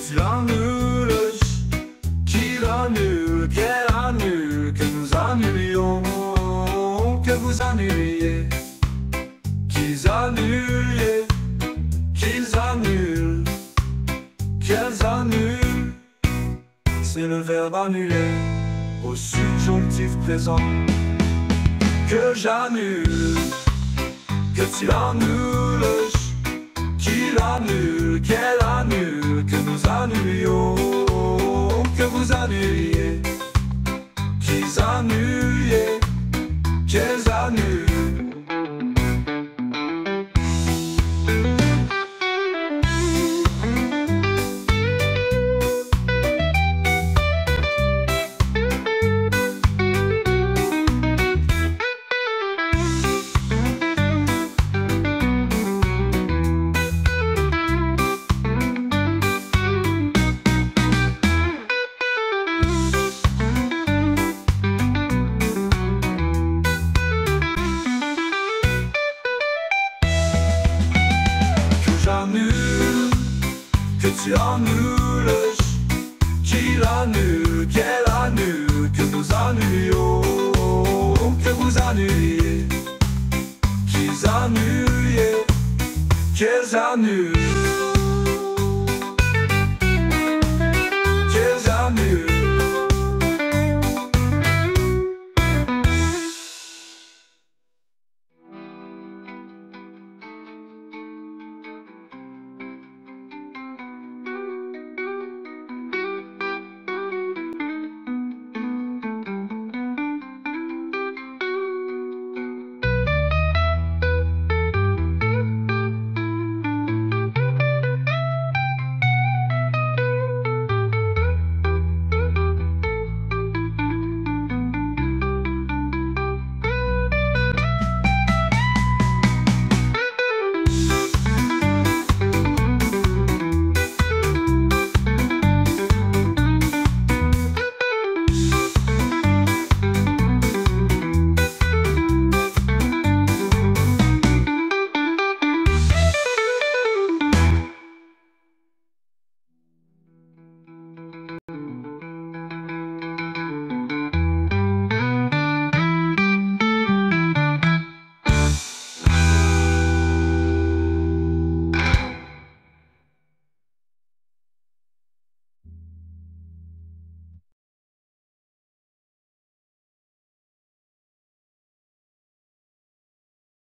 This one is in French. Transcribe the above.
tu annules, qu'il annule, qu'elle annule, que nous annulions, que vous annuliez, qu'ils annulent, qu'ils annulent, qu'elles annulent. C'est le verbe annuler au subjonctif présent. Que j'annule, que tu annules, qu'il annule, qu'elle annule, que nous annulions, que vous annuliez, qu'ils annuliez, qu'elles annulent. Que tu annules, qu'il annule, qu'elle annule, que nous annulions, que vous annuliez, qu'ils annuliez, qu'elles annulent.